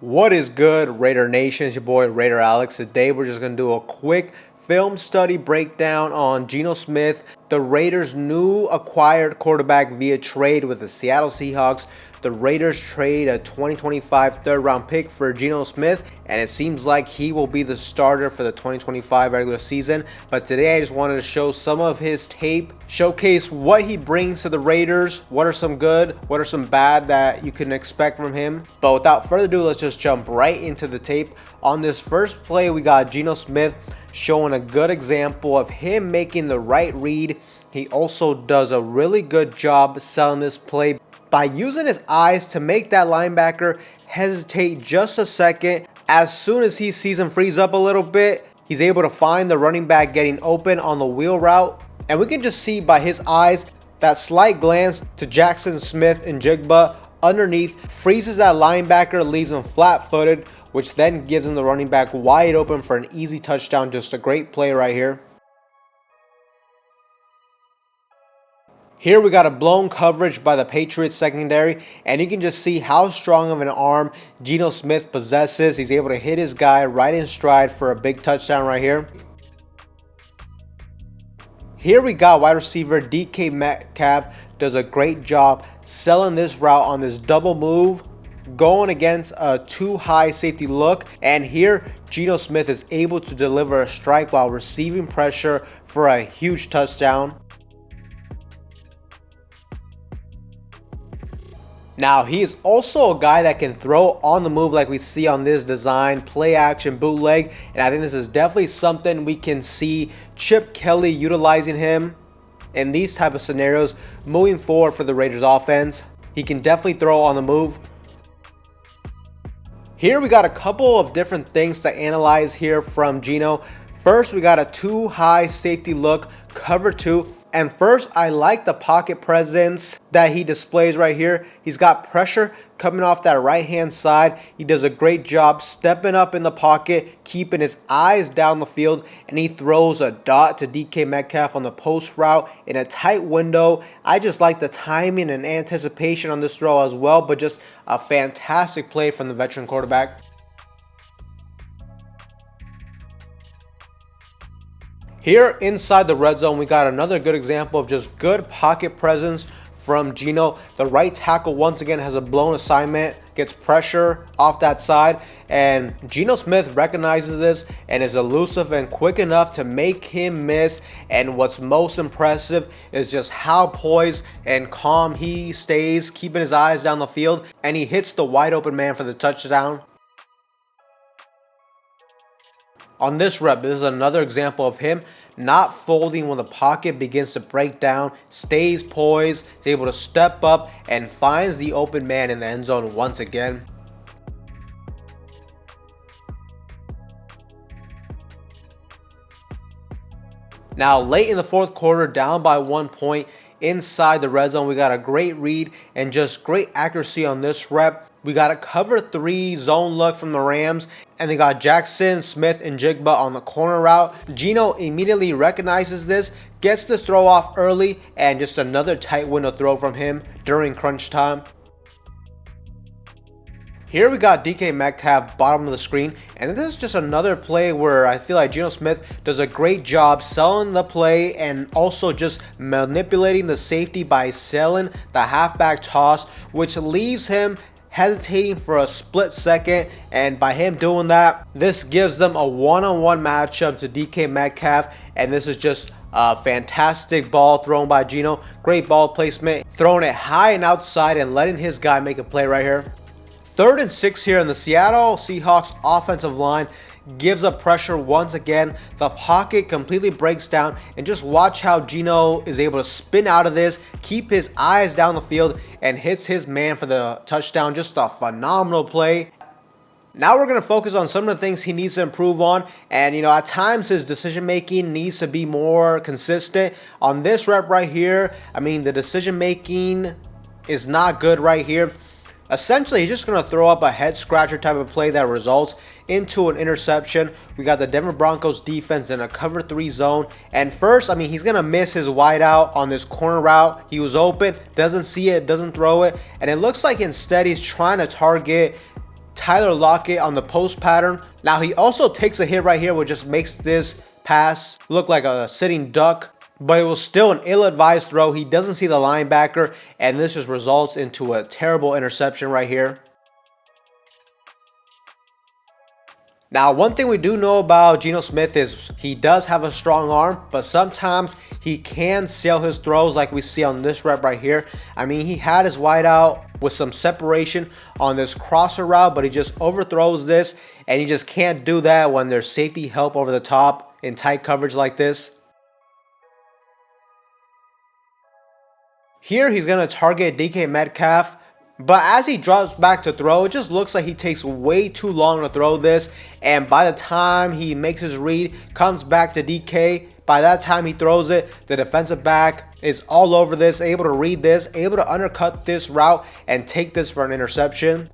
What is good, Raider Nation? It's your boy Raider Alex. Today we're just going to do a quick film study breakdown on Geno Smith, the Raiders' new acquired quarterback via trade with the Seattle Seahawks. The Raiders trade a 2025 third-round pick for Geno Smith, and it seems like he will be the starter for the 2025 regular season. But today I just wanted to show some of his tape, showcase what he brings to the Raiders, what are some good, what are some bad that you can expect from him. But without further ado, let's just jump right into the tape. On this first play, we got Geno Smith showing a good example of him making the right read. He also does a really good job selling this play by using his eyes to make that linebacker hesitate just a second. As soon as he sees him freeze up a little bit, he's able to find the running back getting open on the wheel route. And we can just see by his eyes that slight glance to Jackson Smith and Jigba underneath freezes that linebacker, leaves him flat-footed, which then gives him the running back wide open for an easy touchdown. Just a great play right here. Here we got a blown coverage by the Patriots secondary, and you can just see how strong of an arm Geno Smith possesses. He's able to hit his guy right in stride for a big touchdown right here. Here we got wide receiver DK Metcalf does a great job selling this route on this double move, going against a too high safety look, and here Geno Smith is able to deliver a strike while receiving pressure for a huge touchdown. Now, he is also a guy that can throw on the move like we see on this design, play action, bootleg, and I think this is definitely something we can see Chip Kelly utilizing him in these type of scenarios moving forward for the Raiders offense. He can definitely throw on the move. Here we got a couple of different things to analyze here from Geno. First, we got a too high safety look, cover two. And first, I like the pocket presence that he displays right here. He's got pressure coming off that right-hand side. He does a great job stepping up in the pocket, keeping his eyes down the field, and he throws a dot to DK Metcalf on the post route in a tight window. I just like the timing and anticipation on this throw as well, but just a fantastic play from the veteran quarterback. Here inside the red zone, we got another good example of just good pocket presence from Geno. The right tackle once again has a blown assignment, gets pressure off that side, and Geno Smith recognizes this and is elusive and quick enough to make him miss. And what's most impressive is just how poised and calm he stays, keeping his eyes down the field, and he hits the wide open man for the touchdown. On this rep, this is another example of him not folding when the pocket begins to break down, stays poised, is able to step up, and finds the open man in the end zone once again. Now, late in the fourth quarter, down by 1 point, inside the red zone, we got a great read and just great accuracy on this rep. We got a cover 3 zone look from the Rams, and they got Jackson, Smith, and Jigba on the corner route. Geno immediately recognizes this, gets the throw off early, and just another tight window throw from him during crunch time. Here we got DK Metcalf bottom of the screen, and this is just another play where I feel like Geno Smith does a great job selling the play and also just manipulating the safety by selling the halfback toss, which leaves him hesitating for a split second, and by him doing that, this gives them a one-on-one matchup to DK Metcalf, and this is just a fantastic ball thrown by Geno. Great ball placement, throwing it high and outside and letting his guy make a play right here. 3rd and 6 here, and the Seattle Seahawks offensive line gives up pressure once again. The pocket completely breaks down, and just watch how Geno is able to spin out of this, keep his eyes down the field, and hits his man for the touchdown. Just a phenomenal play. Now we're going to focus on some of the things he needs to improve on, and at times his decision making needs to be more consistent. On this rep right here, the decision making is not good right here. Essentially, he's just going to throw up a head scratcher type of play that results into an interception. We got the Denver Broncos defense in a cover 3 zone. And first, he's going to miss his wide out on this corner route. He was open, doesn't see it, doesn't throw it. And it looks like instead he's trying to target Tyler Lockett on the post pattern. Now he also takes a hit right here, which just makes this pass look like a sitting duck, but it was still an ill-advised throw. He doesn't see the linebacker, and this just results into a terrible interception right here. Now, one thing we do know about Geno Smith is he does have a strong arm, but sometimes he can sail his throws like we see on this rep right here. I mean, he had his wide out with some separation on this crosser route, but he just overthrows this, and he just can't do that when there's safety help over the top in tight coverage like this. Here he's going to target DK Metcalf, but as he drops back to throw, it just looks like he takes way too long to throw this, and by the time he makes his read, comes back to DK, by that time he throws it, the defensive back is all over this, able to read this, able to undercut this route and take this for an interception.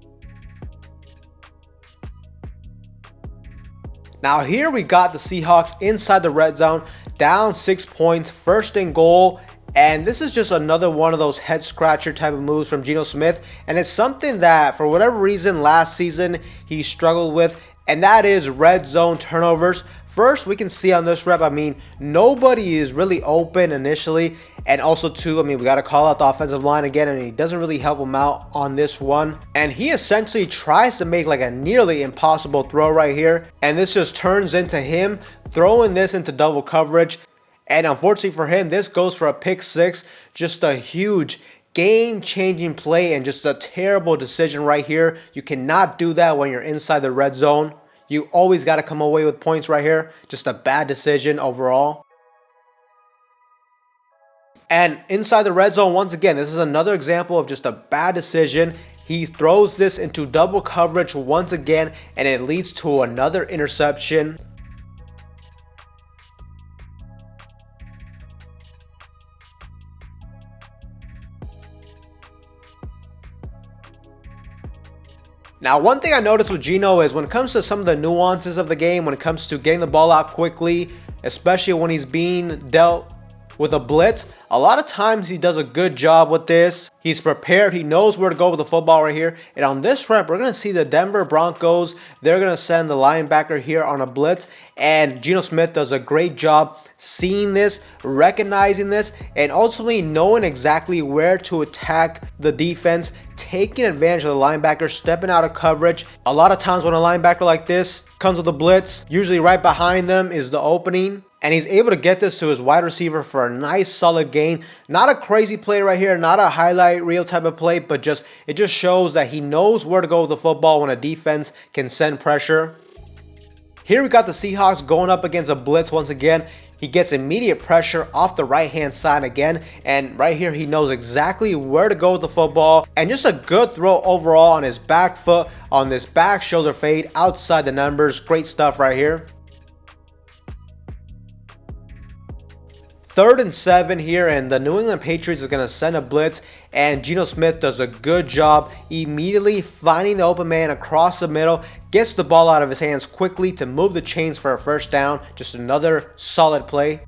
Now here we got the Seahawks inside the red zone, down 6 points, 1st and goal. And this is just another one of those head scratcher type of moves from Geno Smith. And it's something that for whatever reason last season he struggled with, and that is red zone turnovers. First, we can see on this rep, I mean, nobody is really open initially. And also too, I mean, we got to call out the offensive line again, and he doesn't really help him out on this one. And he essentially tries to make like a nearly impossible throw right here. And this just turns into him throwing this into double coverage. And unfortunately for him, this goes for a pick 6. Just a huge game-changing play and just a terrible decision right here. You cannot do that when you're inside the red zone. You always got to come away with points right here. Just a bad decision overall. And inside the red zone, once again, this is another example of just a bad decision. He throws this into double coverage once again, and it leads to another interception. Now, one thing I noticed with Geno is when it comes to some of the nuances of the game, when it comes to getting the ball out quickly, especially when he's being dealt with a blitz, a lot of times he does a good job with this. He's prepared. He knows where to go with the football right here. And on this rep, we're going to see the Denver Broncos. They're going to send the linebacker here on a blitz. And Geno Smith does a great job seeing this, recognizing this, and ultimately knowing exactly where to attack the defense, taking advantage of the linebacker, stepping out of coverage. A lot of times when a linebacker like this comes with a blitz, usually right behind them is the opening. And he's able to get this to his wide receiver for a nice solid gain. Not a crazy play right here, not a highlight reel type of play, but it just shows that he knows where to go with the football when a defense can send pressure. Here we got the Seahawks going up against a blitz once again. He gets immediate pressure off the right-hand side again. And right here, he knows exactly where to go with the football. And just a good throw overall on his back foot, on this back shoulder fade outside the numbers. Great stuff right here. 3rd and 7 here, and the New England Patriots is going to send a blitz, and Geno Smith does a good job immediately finding the open man across the middle, gets the ball out of his hands quickly to move the chains for a 1st down. Just another solid play.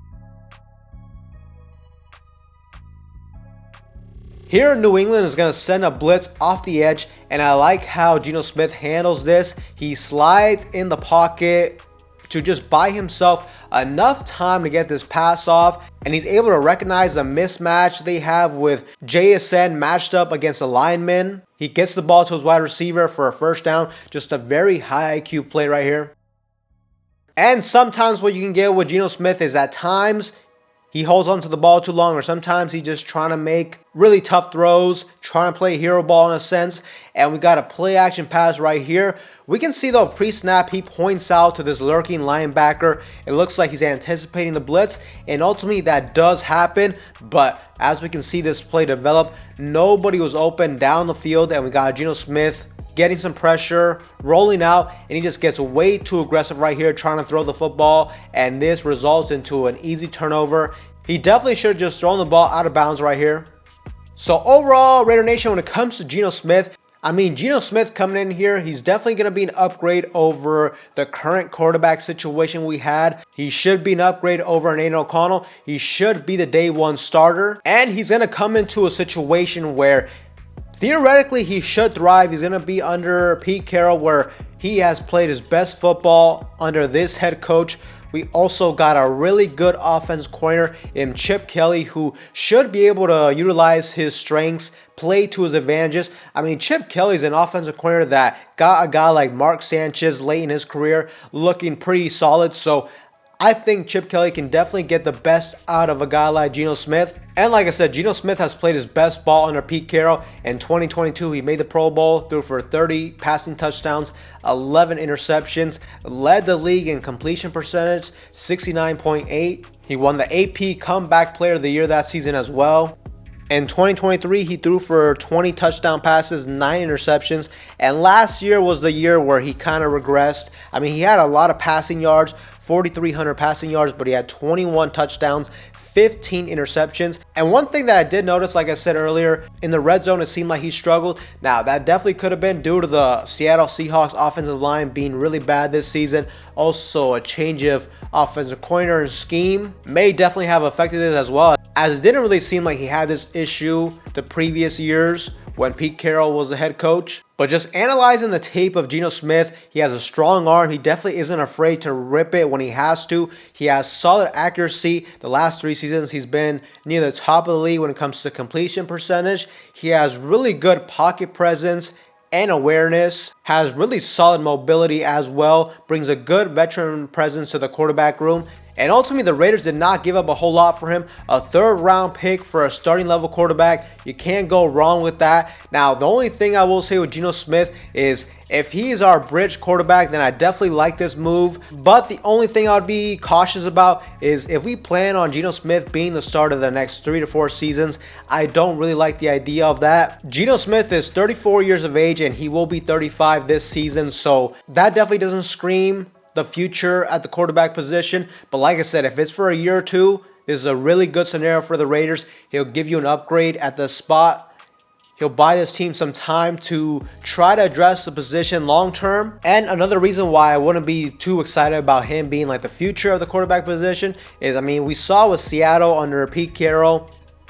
Here, New England is going to send a blitz off the edge, and I like how Geno Smith handles this. He slides in the pocket to just buy himself enough time to get this pass off, and he's able to recognize the mismatch they have with JSN matched up against a lineman. He gets the ball to his wide receiver for a 1st down. Just a very high IQ play right here. And sometimes what you can get with Geno Smith is at times he holds onto the ball too long, or sometimes he's just trying to make really tough throws, trying to play hero ball in a sense. And we got a play action pass right here. We can see though pre-snap he points out to this lurking linebacker. It looks like he's anticipating the blitz, and ultimately that does happen. But as we can see this play develop, nobody was open down the field, and we got Geno Smith getting some pressure, rolling out, and he just gets way too aggressive right here trying to throw the football, and this results into an easy turnover. He definitely should have just thrown the ball out of bounds right here. So overall, Raider Nation, when it comes to Geno Smith, I mean, Geno Smith coming in here, he's definitely going to be an upgrade over the current quarterback situation we had. He should be an upgrade over an Aiden O'Connell. He should be the day 1 starter, and he's going to come into a situation where theoretically he should thrive. He's going to be under Pete Carroll, where he has played his best football under this head coach. We also got a really good offense corner in Chip Kelly, who should be able to utilize his strengths, play to his advantages. I mean, Chip Kelly's an offensive corner that got a guy like Mark Sanchez late in his career looking pretty solid. So I think Chip Kelly can definitely get the best out of a guy like Geno Smith. And like I said, Geno Smith has played his best ball under Pete Carroll. In 2022, he made the Pro Bowl, threw for 30 passing touchdowns, 11 interceptions, led the league in completion percentage, 69.8. He won the AP Comeback Player of the Year that season as well. In 2023, he threw for 20 touchdown passes, 9 interceptions, and last year was the year where he kind of regressed. I mean, he had a lot of passing yards, 4,300 passing yards, but he had 21 touchdowns, 15 interceptions. And one thing that I did notice, like I said earlier, in the red zone, it seemed like he struggled. Now, that definitely could have been due to the Seattle Seahawks offensive line being really bad this season. Also, a change of offensive coordinator and scheme may definitely have affected it as well, as it didn't really seem like he had this issue the previous years when Pete Carroll was the head coach. But just analyzing the tape of Geno Smith, he has a strong arm. He definitely isn't afraid to rip it when he has to. He has solid accuracy. The last 3 seasons, he's been near the top of the league when it comes to completion percentage. He has really good pocket presence and awareness, has really solid mobility as well, brings a good veteran presence to the quarterback room. And ultimately, the Raiders did not give up a whole lot for him. A 3rd round pick for a starting level quarterback. You can't go wrong with that. Now, the only thing I will say with Geno Smith is if he is our bridge quarterback, then I definitely like this move. But the only thing I would be cautious about is if we plan on Geno Smith being the starter of the next 3 to 4 seasons, I don't really like the idea of that. Geno Smith is 34 years of age and he will be 35 this season. So that definitely doesn't scream the future at the quarterback position. But like I said, if it's for a year or two, this is a really good scenario for the Raiders. He'll give you an upgrade at the spot. He'll buy this team some time to try to address the position long term. And another reason why I wouldn't be too excited about him being like the future of the quarterback position is, I mean, we saw with Seattle under Pete Carroll,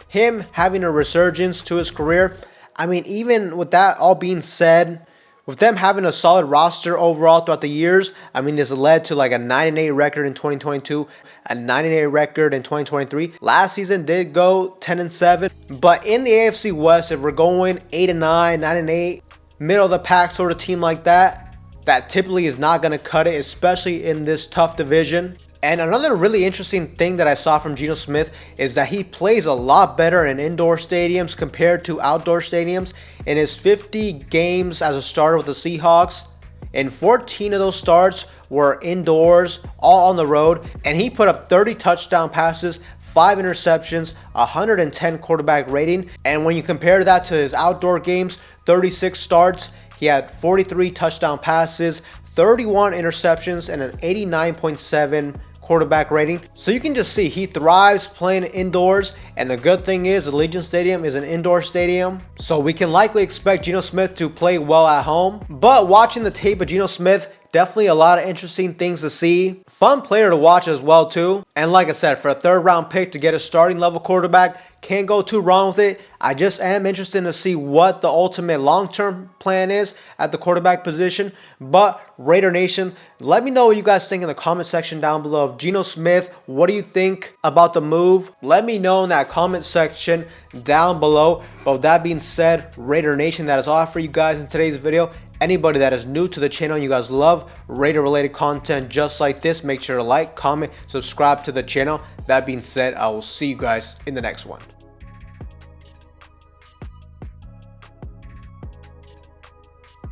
him having a resurgence to his career. I mean, even with that all being said, with them having a solid roster overall throughout the years, I mean, this led to like a 9-8 record in 2022, a 9-8 record in 2023. Last season did go 10-7, but in the AFC West, if we're going 8-9, 9-8, middle of the pack sort of team like that, that typically is not going to cut it, especially in this tough division. And another really interesting thing that I saw from Geno Smith is that he plays a lot better in indoor stadiums compared to outdoor stadiums. In his 50 games as a starter with the Seahawks, and 14 of those starts were indoors, all on the road, and he put up 30 touchdown passes, 5 interceptions, 110 quarterback rating. And when you compare that to his outdoor games, 36 starts, he had 43 touchdown passes, 31 interceptions, and an 89.7 quarterback rating. So you can just see he thrives playing indoors, and the good thing is the Allegiant Stadium is an indoor stadium, so we can likely expect Geno Smith to play well at home. But watching the tape of Geno Smith, definitely a lot of interesting things to see. Fun player to watch as well too. And like I said, for a 3rd round pick to get a starting level quarterback, can't go too wrong with it. I just am interested to see what the ultimate long-term plan is at the quarterback position. But Raider Nation, let me know what you guys think in the comment section down below of Geno Smith. What do you think about the move? Let me know in that comment section down below. But with that being said, Raider Nation, that is all for you guys in today's video. Anybody that is new to the channel, you guys love Raider related content just like this, make sure to like, comment, subscribe to the channel. That being said, I will see you guys in the next one.